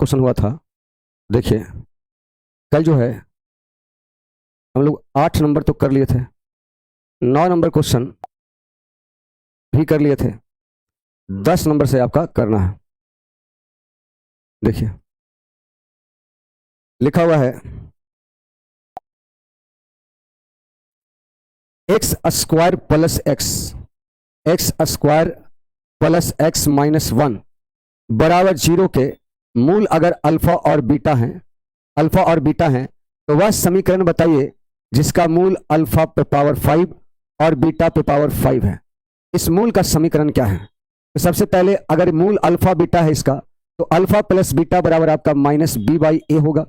Question हुआ था। देखिए कल जो है हम लोग 8 नंबर तो कर लिए थे, 9 नंबर क्वेश्चन भी कर लिए थे, 10 नंबर से आपका करना है। देखिए लिखा हुआ है x square plus x square plus x minus 1 बराबर 0 के मूल अगर अल्फा और बीटा हैं तो वह समीकरण बताइए जिसका मूल अल्फा पे पावर 5 और बीटा पे पावर 5 है। इस मूल का समीकरण क्या है? तो सबसे पहले अगर मूल अल्फा बीटा है इसका, तो अल्फा प्लस बीटा बराबर आपका माइनस बी बाई ए होगा,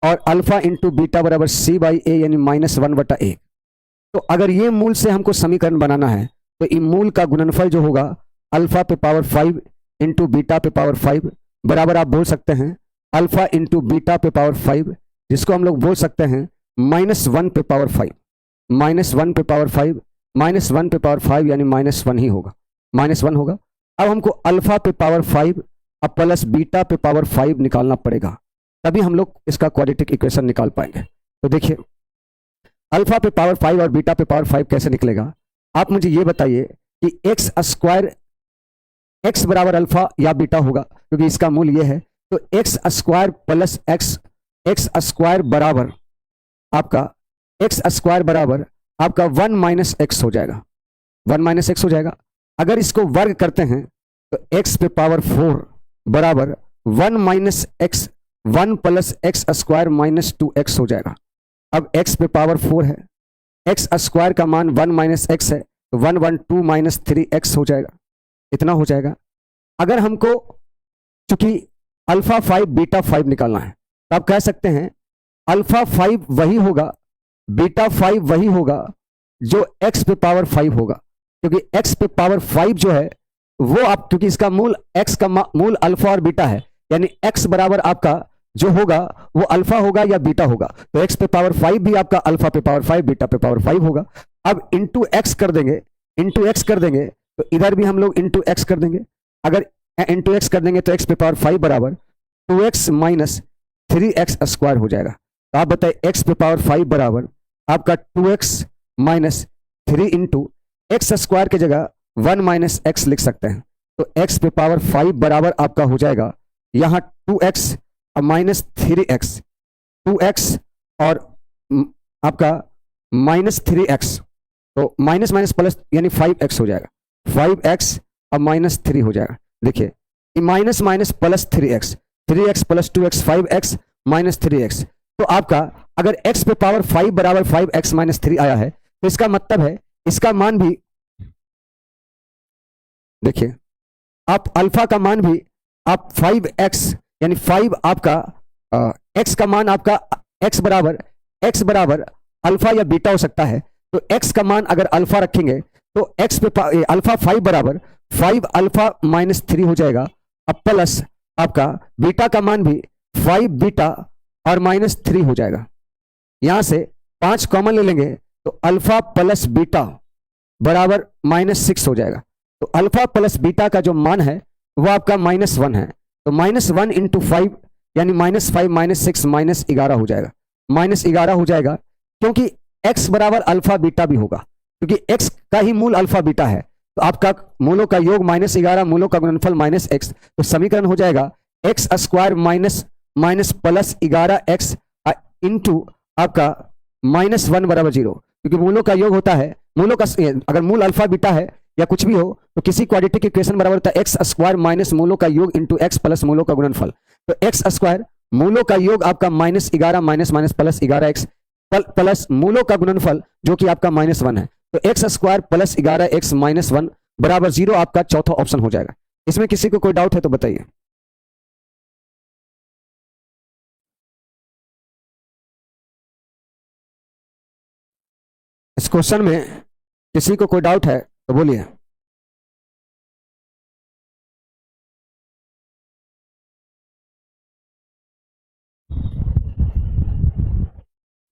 और अल्फा इंटू बीटा बराबर सी बाई ए यानी -1/1। तो अगर ये मूल से हमको समीकरण बनाना है तो इन मूल का गुणनफल जो होगा अल्फा पे पावर 5 इंटू बीटा पे पावर 5 बराबर आप बोल सकते हैं अल्फा इंटू बीटा पे पावर 5, जिसको हम लोग बोल सकते हैं -1 पे पावर 5, -1 पे पावर 5, -1 पे पावर 5 यानी -1 ही होगा, -1 होगा। अब हमको अल्फा पे पावर 5 अब प्लस बीटा पे पावर 5 निकालना पड़ेगा, तभी हम लोग इसका क्वाड्रेटिक इक्वेशन निकाल पाएंगे। तो देखिए अल्फा पे पावर 5 और बीटा पे पावर 5 कैसे निकलेगा, आप मुझे ये बताइए कि एक्स स्क्वायर एक्स बराबर अल्फा या बीटा होगा, क्योंकि इसका मूल ये है। तो x square plus x square बराबर आपका वन माइनस एक्स हो जाएगा, 1 माइनस एक्स हो जाएगा। अगर इसको वर्ग करते हैं तो एक्स पे पावर 4 बराबर 1 minus x 1 plus x square minus 2x हो जाएगा। अब x पे पावर 4 है, एक्स स्क्वायर का मान 1 माइनस एक्स है, तो 1 माइनस 3x हो जाएगा, इतना हो जाएगा। अगर हमको चूंकि अल्फा 5 बीटा 5 निकालना है तो आप कह सकते हैं अल्फा 5 वही होगा, बीटा 5 वही होगा जो x पे पावर 5 होगा, क्योंकि x पे पावर 5 जो है वो आप, क्योंकि इसका मूल x का मूल अल्फा और बीटा है, यानी x बराबर आपका जो होगा वो अल्फा होगा या बीटा होगा, तो x पे पावर 5 भी आपका अल्फा पे पावर 5 बीटा पे पावर 5 होगा। अब इंटू एक्स कर देंगे तो इधर भी हम लोग इंटू एक्स कर देंगे। अगर इंटू एक्स कर देंगे तो x पे पावर 5 बराबर 2x माइनस 3x स्क्वायर हो जाएगा। तो आप बताइए x पे पावर 5 बराबर आपका 2x minus 3 into x square की जगह 1 माइनस एक्स लिख सकते हैं, तो x पे पावर 5 बराबर आपका हो जाएगा यहाँ 2x और माइनस 3x, 2x और आपका माइनस 3x, तो माइनस माइनस प्लस यानी 5x हो जाएगा, 5x और माइनस 3 हो जाएगा। देखिए minus minus plus 3x, 3x plus 2x 5x minus 3x। तो आपका अगर x पे पावर 5 बराबर 5x माइनस 3 आया है तो इसका मतलब है इसका मान भी, देखिए आप अल्फा का मान भी आप 5x यानी 5 आपका x का मान आपका x बराबर अल्फा या बीटा हो सकता है। तो x का मान अगर अल्फा रखेंगे तो x पे अल्फा 5 बराबर 5 अल्फा माइनस 3 हो जाएगा। अब प्लस आपका बीटा का मान भी 5 बीटा और माइनस 3 हो जाएगा। यहां से 5 कॉमन ले लेंगे तो अल्फा प्लस बीटा बराबर -6 हो जाएगा। तो अल्फा प्लस बीटा का जो मान है वो आपका -1 है, तो -1 इंटू 5 यानी -5 -6 -11 हो जाएगा, -11 हो जाएगा, क्योंकि x बराबर अल्फा बीटा भी होगा, क्योंकि x का ही मूल अल्फा बीटा है। तो आपका मूलों का योग -11, मूलों का गुणनफल -x, तो समीकरण हो जाएगा x square minus plus 11x into आपका -1 बराबर 0, क्योंकि मूलों का योग होता है, मूलों का अगर मूल अल्फा बीटा है या कुछ भी हो तो किसी क्वाड्रेटिक इक्वेशन बराबर होता है एक्स स्क्वायर माइनस मूलों का योग इंटू एक्स प्लस मूलों का गुणनफल। तो एक्स स्क्वायर मूलों का योग आपका -11 minus minus plus 11x plus मूलों का गुणनफल जो कि आपका -1 है, तो एक्स स्क्वायर प्लस 11x -1 बराबर 0 आपका चौथा ऑप्शन हो जाएगा। इसमें किसी को कोई डाउट है तो बताइए। इस क्वेश्चन में किसी को कोई डाउट है तो बोलिए।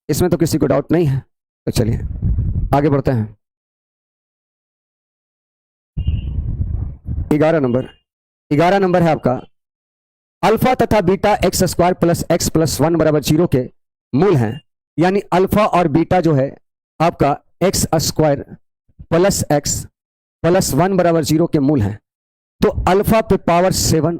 इसमें तो किसी को डाउट नहीं है, तो चलिए आगे बढ़ते हैं। 11 नंबर है आपका अल्फा तथा beta x square plus x plus one बराबर 0 के मूल हैं, यानी अल्फा और बीटा जो है आपका x square plus x plus one बराबर 0 के मूल हैं। तो अल्फा पे पावर 7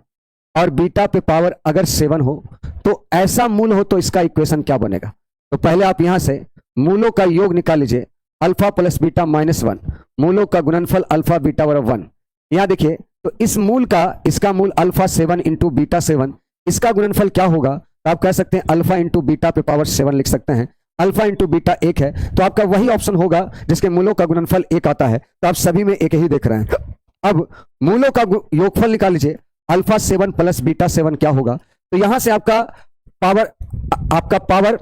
और बीटा पे पावर अगर 7 हो तो ऐसा मूल हो तो इसका इक्वेशन क्या बनेगा? तो पहले आप यहां से मूलों का योग निकाल लीजिए, अल्फा प्लस बीटा माइनस 1, मूलों का गुणनफल अल्फा बीटा बराबर 1। यहां देखिए तो इस मूल का, इसका मूल अल्फा 7 इंटू बीटा 7, इसका गुणनफल क्या होगा? तो आप कह सकते हैं अल्फा इंटू बीटा पे पावर 7 लिख सकते हैं। अल्फा इंटू बीटा 1 है तो आपका वही ऑप्शन होगा जिसके मूलों का गुणनफल 1 आता है। तो आप सभी में एक ही देख रहे हैं। अब मूलों का योगफल निकाल लीजिए, अल्फा 7 प्लस बीटा 7 क्या होगा? तो यहां से आपका पावर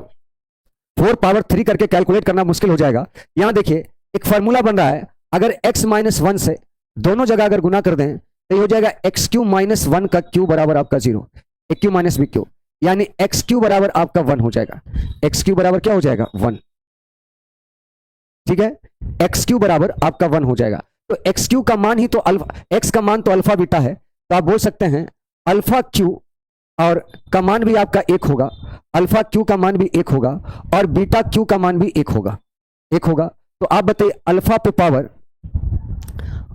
4 पावर 3 करके कैलकुलेट करना मुश्किल हो जाएगा। यहां देखिए एक फॉर्मूला बन रहा है, अगर x माइनस 1 से दोनों जगह अगर गुना कर दें तो ये हो जाएगा एक्स क्यू माइनस 1 का क्यू बराबर आपका 0, ए क्यू माइनस बी क्यू, यानी एक्स क्यू बराबर आपका 1 हो जाएगा। एक्स क्यू बराबर क्या हो जाएगा? 1। ठीक है, एक्स क्यू बराबर आपका 1 हो जाएगा। तो एक्स क्यू का मान ही तो अल्फा, एक्स का मान तो अल्फा बीटा है, तो आप बोल सकते हैं अल्फा क्यू और का मान भी आपका 1 होगा, अल्फा क्यू का मान भी 1 होगा और बीटा क्यू का मान भी 1 होगा, 1 होगा। तो आप बताइए अल्फा पे पावर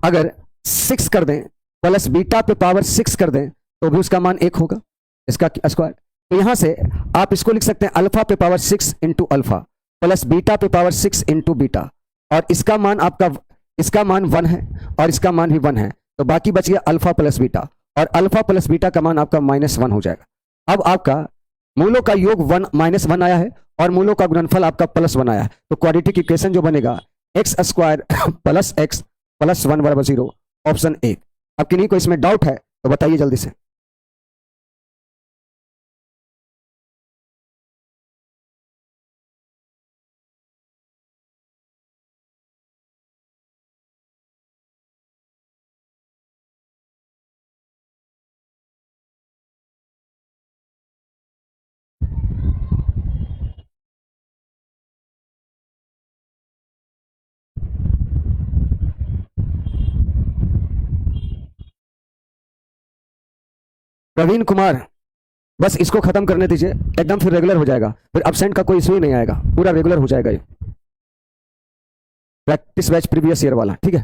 अगर 6 कर दें प्लस बीटा पे पावर 6 कर दें तो भी उसका मान 1 होगा, इसका स्क्वायर। तो यहां से आप इसको लिख सकते हैं अल्फा पे power 6 into alpha plus beta पे पावर 6 इंटू बीटा, और इसका मान आपका, इसका मान 1 है और इसका मान भी 1 है, तो बाकी बच गया अल्फा प्लस बीटा, और अल्फा प्लस बीटा का मान आपका -1 हो जाएगा। अब आपका मूलों का योग -1 आया है और मूलों का गुणनफल आपका +1 आया है। तो क्वाड्रेटिक इक्वेशन जो बनेगा x square plus x plus 1 बराबर 0, ऑप्शन ए। अब किन्हीं को इसमें डाउट है तो बताइए जल्दी से। प्रवीण कुमार, बस इसको खत्म करने दीजिए, एकदम फिर रेगुलर हो जाएगा, फिर अब्सेंट का कोई इशू ही नहीं आएगा, पूरा रेगुलर हो जाएगा ये प्रैक्टिस बैच प्रीवियस ईयर वाला। ठीक है,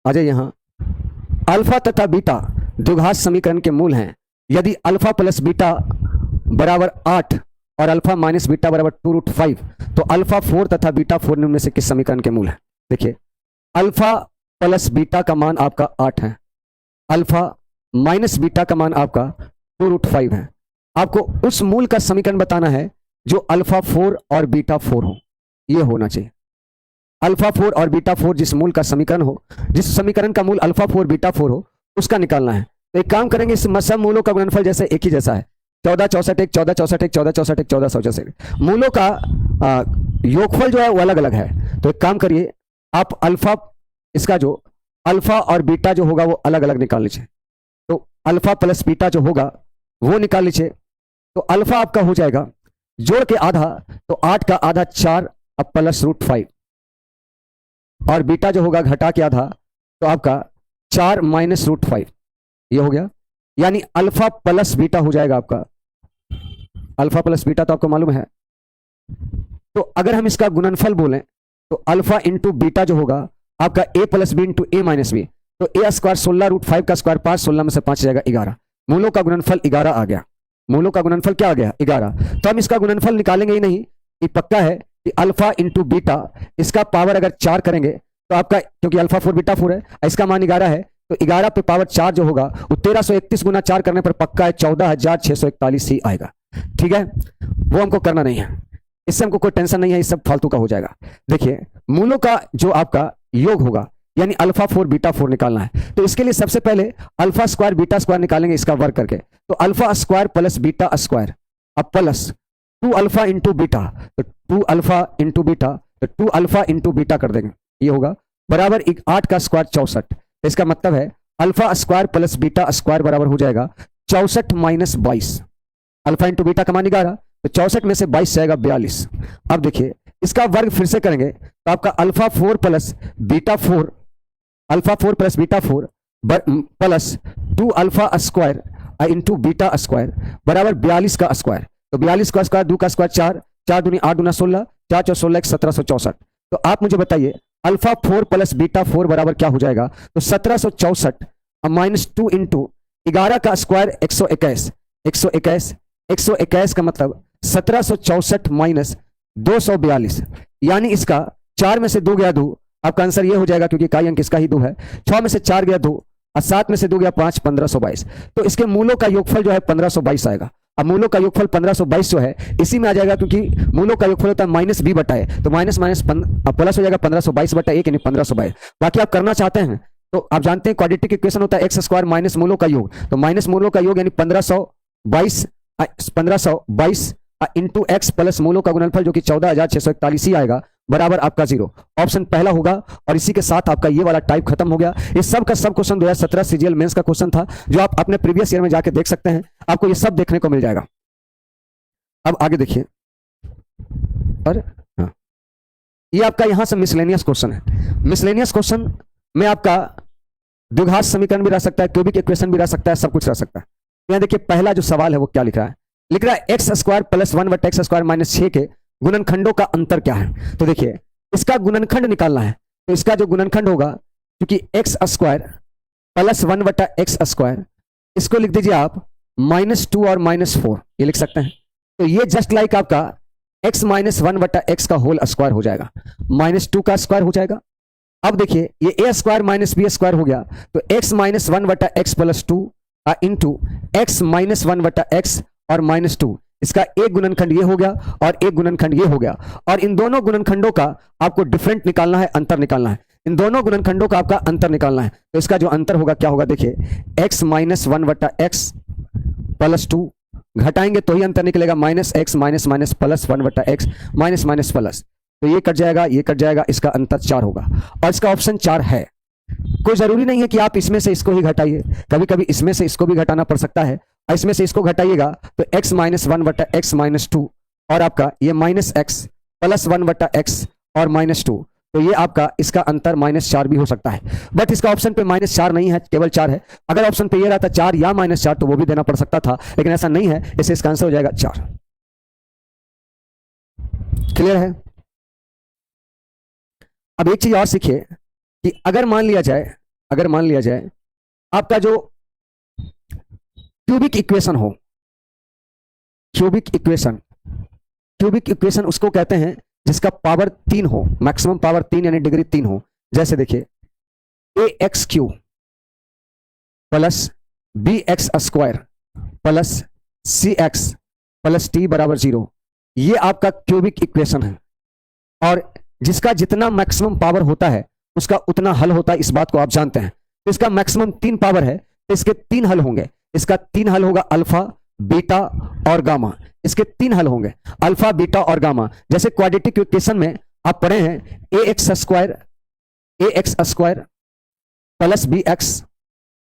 आ जाइए यहां। अल्फा तथा बीटा द्विघात समीकरण के मूल हैं यदि अल्फा प्लस बीटा बराबर 8 और अल्फा माइनस बीटा बराबर 2√5, तो अल्फा 4 तथा बीटा 4 निम्न में से किस समीकरण के मूल है? देखिए अल्फा प्लस बीटा का मान आपका 8 है, अल्फा माइनस बीटा का मान आपका 2√5 है। आपको उस मूल का समीकरण बताना है जो अल्फा 4 और बीटा 4 हो, यह होना चाहिए। अल्फा 4 और बीटा 4 जिस मूल का समीकरण हो, जिस समीकरण का मूल अल्फा 4 बीटा 4 हो, उसका निकालना है। तो एक काम करेंगे, इस सब मूलों का गुणनफल जैसे एक ही जैसा है, 14 64 1 14 64 1 14 64 1 14 64, मूलों का योगफल जो है वो अलग अलग है। तो एक काम करिए, आप अल्फा, इसका जो अल्फा और बीटा जो होगा वो अलग अलग निकाल लीजिए। तो अल्फा प्लस बीटा जो होगा वो निकाल लीजिए। तो अल्फा आपका हो जाएगा जोड़ के आधा, तो 8 का आधा 4 अब प्लस √5, और बीटा जो होगा घटा के आधा, तो आपका 4 माइनस √5, ये हो गया। यानी अल्फा प्लस बीटा हो जाएगा आपका, अल्फा प्लस बीटा तो आपको मालूम है। तो अगर हम इसका गुणनफल बोलें तो अल्फा इंटू बीटा जो होगा आपका a plus B into A minus B, तो a स्क्वायर 16 √5 का स्क्वायर 5, 16 में से 5 जाएगा 11, मूलों का गुणनफल 11 आ गया। मूलों का गुणनफल क्या आ गया? 11। तो हम इसका गुणनफल निकालेंगे ही नहीं, ये पक्का है कि अल्फा इंटू बीटा, इसका पावर अगर 4 करेंगे तो आपका, क्योंकि अल्फा 4 बीटा 4 है, इसका मान 11 है, तो 11 पे पावर 4 जो होगा वो 1331 गुना 4 करने पर पक्का है 14,641 ही आएगा। ठीक है, वो हमको करना नहीं है, इससे हमको कोई टेंशन नहीं है, इस सब फालतू का हो जाएगा। देखिए मूलों का जो आपका योग होगा यानी अल्फा 4 बीटा 4 निकालना है, तो इसके लिए सबसे पहले अल्फा स्क्वायर बीटा स्क्वायर निकालेंगे, इसका वर्ग करके। तो alpha square plus beta square अब प्लस 2 अल्फा इंटू बीटा, तो 2 अल्फा इंटू बीटा, तो 2 अल्फा इंटू बीटा कर देंगे, ये होगा बराबर 8 का स्क्वायर 64। तो इसका मतलब है alpha square plus beta square बराबर हो जाएगा 64 माइनस 22। अल्फा इंटू बीटा का मान 11, तो 64 में से 22 जाएगा 42। अब देखिए इसका वर्ग फिर से करेंगे तो आपका alpha 4 plus beta 4, alpha 4 plus beta 4 plus 2 alpha square into beta square बराबर 42 का स्क्वायर। तो 42 का स्क्वायर, 2 का स्क्वायर 4, 4 दूनी 8 दूना 16, 4 4 16 1764। तो आप मुझे बताइए अल्फा 4 प्लस बीटा 4 बराबर क्या हो जाएगा? तो 1764 माइनस 2 इंटू 11 का स्क्वायर 121, 121, 121 का मतलब 1764 माइनस 242, यानी इसका 4 में से 2 गया 2, आपका आंसर ये हो जाएगा क्योंकि इकाई अंक इसका ही 2 है। 6 में से 4 गया 2 और 7 में से 2 गया 5, 1522। तो इसके मूलों का योगफल जो है 1522 आएगा। अब मूलों का योगफल 1522 जो है इसी में आ जाएगा क्योंकि मूलों का योगफल होता है माइनस बी बटा ए, तो माइनस माइनस प्लस हो जाएगा 1522 बटा 1 यानी 1522। बाकी आप करना चाहते हैं तो आप जानते हैं क्वाड्रेटिक इक्वेशन होता है एक्स स्क्वायर माइनस मूलों का योग, तो माइनस मूलों का योग यानी 1522 इंटू एक्स प्लस मूलों का गुणनफल जो कि 14,641 ही आएगा बराबर आपका 0। ऑप्शन पहला होगा और इसी के साथ आपका ये वाला टाइप खत्म हो गया। ये सब का सब क्वेश्चन 2017 सीजीएल मेंस का क्वेश्चन था जो आप अपने प्रीवियस ईयर में जाके देख सकते हैं, आपको ये सब देखने को मिल जाएगा। अब आगे देखिए, और हाँ, ये आपका यहां से मिसलेनियस क्वेश्चन है। मिसलेनियस क्वेश्चन में आपका द्विघात समीकरण भी रह सकता है, क्यूबिक इक्वेशन भी रह सकता है, सब कुछ रह सकता है। यहां देखिए पहला जो सवाल है वो क्या लिख रहा है, लिख रहा है एक्स स्क्वायर प्लस 1 बटा एक्स स्क्वायर माइनस 6 के गुणनखंडों का अंतर क्या है। तो देखिए इसका गुणनखंड निकालना है, तो इसका जो गुणनखंड होगा क्योंकि एक्स स्क्वायर प्लस 1 बटा एक्स स्क्वायर, इसको लिख दीजिए आप -2 और -4, ये लिख सकते हैं। तो ये जस्ट लाइक आपका x माइनस 1 बटा एक्स का होल स्क्वायर हो जाएगा, -2 का स्क्वायर हो जाएगा। अब देखिए ये ए स्क्वायर माइनस बी स्क्वायर हो गया, तो x माइनस 1 बटा x plus 2 into x minus 1 बटा एक्स और -2, इसका एक गुणनखंड ये हो गया और एक गुणनखंड ये हो गया। और इन दोनों गुणनखंडों का आपको डिफरेंट निकालना है, अंतर निकालना है। इन दोनों गुणनखंडों का आपका अंतर निकालना है, तो इसका जो अंतर होगा क्या होगा, देखिए x माइनस 1 बटा एक्स प्लस 2 घटाएंगे तो ही अंतर निकलेगा, minus x minus minus plus 1 बटा एक्स माइनस माइनस प्लस, तो ये कट जाएगा, ये कट जाएगा, इसका अंतर 4 होगा और इसका ऑप्शन 4 है। कोई जरूरी नहीं है कि आप इसमें से इसको ही घटाइए, कभी कभी इसमें से इसको भी घटाना पड़ सकता है। इसमें से इसको घटाइएगा तो x माइनस 1 बटा एक्स माइनस 2 और आपका ये माइनस एक्स प्लस 1 बटा एक्स और -2, तो ये आपका इसका अंतर -4 भी हो सकता है। बट इसका ऑप्शन पे -4 नहीं है, केवल 4 है। अगर ऑप्शन पे ये रहता 4 या -4 तो वो भी देना पड़ सकता था, लेकिन ऐसा नहीं है, इससे इसका आंसर हो जाएगा 4। क्लियर है? अब एक चीज और सीखिए कि अगर मान लिया जाए आपका जो क्यूबिक इक्वेशन हो, क्यूबिक इक्वेशन उसको कहते हैं जिसका पावर 3 हो, मैक्सिमम पावर 3 यानी डिग्री 3 हो। जैसे देखिए ax³ plus bx square plus cx plus t बराबर 0, ये आपका क्यूबिक इक्वेशन है। और जिसका जितना मैक्सिमम पावर होता है उसका उतना हल होता है, इस बात को आप जानते हैं। तो इसका मैक्सिमम 3 पावर है, तो इसके 3 हल होंगे। इसका 3 हल होगा अल्फा, बीटा और गामा, इसके 3 हल होंगे अल्फा, बीटा और गामा। जैसे क्वाड्रेटिक इक्वेशन में आप पढ़े हैं ax square plus bx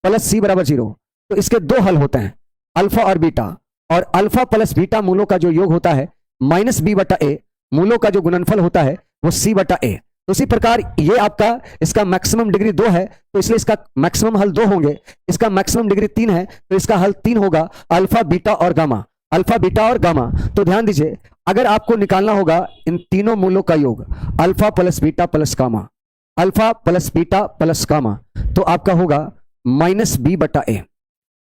plus c बराबर 0, तो इसके 2 हल होते हैं अल्फा और बीटा, और अल्फा प्लस बीटा मूलों का जो योग होता है -b बटा a, मूलों का जो गुणनफल होता है वो c बटा a। तो इसी प्रकार ये आपका इसका मैक्सिमम डिग्री 2 है, तो इसलिए इसका मैक्सिमम हल 2 होंगे। इसका मैक्सिमम डिग्री 3 है, तो इसका हल 3 होगा, अल्फा, बीटा और गामा, अल्फा, बीटा और गामा। तो ध्यान दीजिए अगर आपको निकालना होगा इन तीनों मूलों का योग alpha plus beta plus gamma, alpha plus beta plus gamma, तो आपका होगा -b बटा a,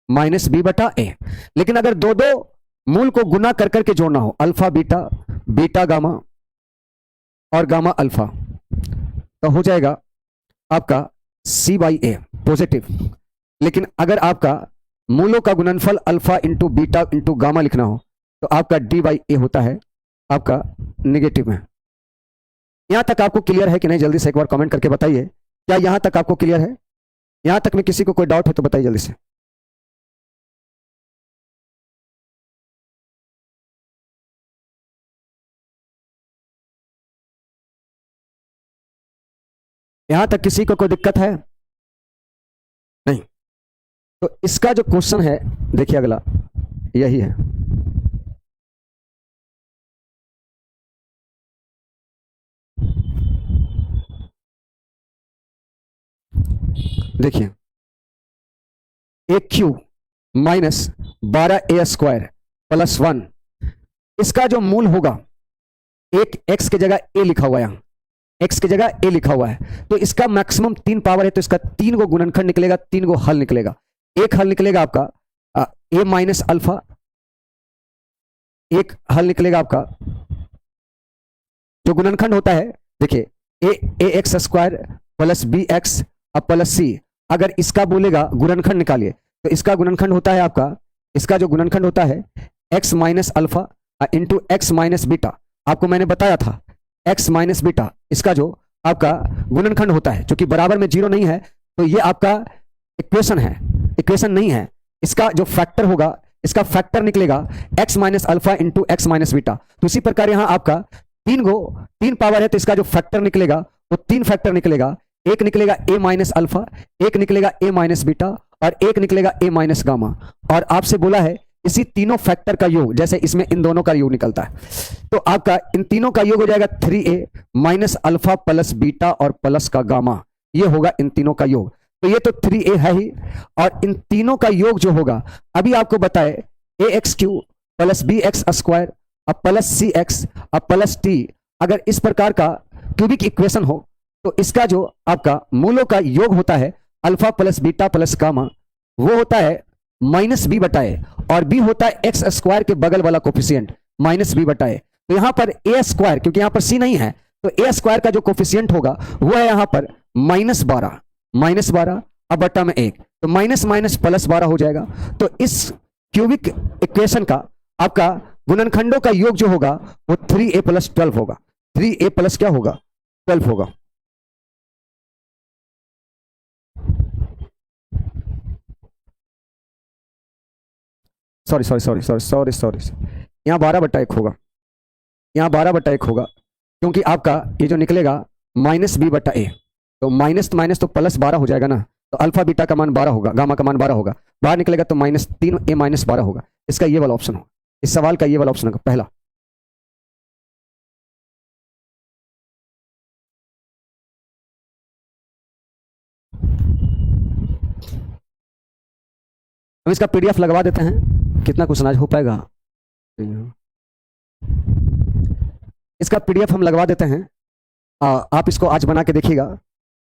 -b बटा a। लेकिन अगर दो मूल को गुना कर करके जोड़ना हो, अल्फा बीटा, बीटा गामा और गामा अल्फा, तो हो जाएगा आपका c/a पॉजिटिव। लेकिन अगर आपका मूलों का गुणनफल alpha into beta into gamma लिखना हो तो आपका d/a होता है आपका नेगेटिव में। यहां तक आपको क्लियर है कि नहीं? जल्दी से एक बार कमेंट करके बताइए, क्या यहां तक आपको क्लियर है? यहां तक में किसी को कोई डाउट है तो बताइए जल्दी से। यहां तक किसी को कोई दिक्कत है? नहीं? तो इसका जो क्वेश्चन है देखिए अगला यही है। देखिए ए क्यू माइनस 12a² प्लस 1, इसका जो मूल होगा, एक x की जगह a लिखा हुआ है, यहां x की जगह a लिखा हुआ है, तो इसका मैक्सिमम 3 पावर है, तो इसका 3 को गुणनखंड निकलेगा, 3 को हल निकलेगा। एक हल निकलेगा आपका a माइनस अल्फा, एक हल निकलेगा आपका जो गुणनखंड होता है, देखिए ax² plus bx plus c। अगर इसका बोलेगा गुणनखंड निकालिए, तो इसका गुणनखंड होता है आपका, इसका जो गुणनखंड होता है x minus alpha into x minus beta. आपको मैंने बताया था x माइनस बीटा इसका जो आपका गुणनखंड होता है, जो कि बराबर में 0 नहीं है, तो ये आपका इक्वेशन है, इक्वेशन नहीं है। इसका जो फैक्टर होगा, इसका फैक्टर निकलेगा x minus alpha into x minus beta. तो इसी प्रकार यहां आपका 3 पावर है, तो इसका जो फैक्टर निकलेगा वो 3 फैक्टर निकलेगा। एक निकलेगा a माइनस अल्फा, एक निकलेगा a माइनस बीटा और एक निकलेगा a माइनस गामा। और आपसे बोला है इसी तीनों फैक्टर का योग, जैसे इसमें इन दोनों का योग निकलता है, तो आपका इन तीनों का योग हो जाएगा 3a minus alpha plus beta और प्लस का गामा। ये होगा इन तीनों का योग। तो ये तो 3a है ही, और इन तीनों का योग जो होगा, अभी आपको बताए ax³ प्लस bx² अब प्लस cx अब प्लस t। अगर इस प्रकार का क्यूबिक इक्वेशन हो, तो इसका जो आपका मूलों का योग होता है alpha plus beta plus gamma, वो होता है माइनस बी बटाए, और बी होता है x² के बगल वाला कोफिशिएंट माइनस बी बटाए। तो यहां पर a², क्योंकि यहां पर c नहीं है, तो a² का जो कोफिशिएंट होगा वो है यहां पर -12 अब बटा में 1, तो माइनस माइनस प्लस 12 हो जाएगा। तो इस क्यूबिक इक्वेशन का आपका गुणनखंडों का योग जो होगा वो 3a प्लस 12 होगा। 3a प्लस क्या होगा? 12 होगा। सॉरी, यहाँ 12/1 होगा, यहाँ 12/1 होगा, क्योंकि आपका ये जो निकलेगा -b/a, तो माइनस तो प्लस 12 हो जाएगा ना, तो अल्फा बीटा का मान 12 होगा, गामा का मान 12 होगा, बाहर निकलेगा तो -3a माइनस 12 होगा। इसका ये वाला ऑप्शन होगा, इस सवाल का ये वाला ऑप्शन होगा पहला। हम इसका पीडीएफ लगवा देते हैं, कितना क्वेश्चन आज हो पाएगा, इसका पीडीएफ हम लगवा देते हैं। आप इसको आज बना के देखिएगा,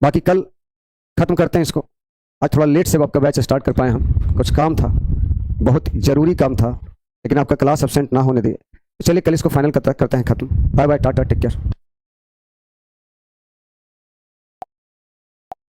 बाकी कल खत्म करते हैं इसको। आज थोड़ा लेट से आपका बैच स्टार्ट कर पाए, हम कुछ काम था, बहुत जरूरी काम था, लेकिन आपका क्लास एब्सेंट ना होने दिए। तो चलिए कल इसको फाइनल करते हैं, खत्म। Bye bye, tata, take care.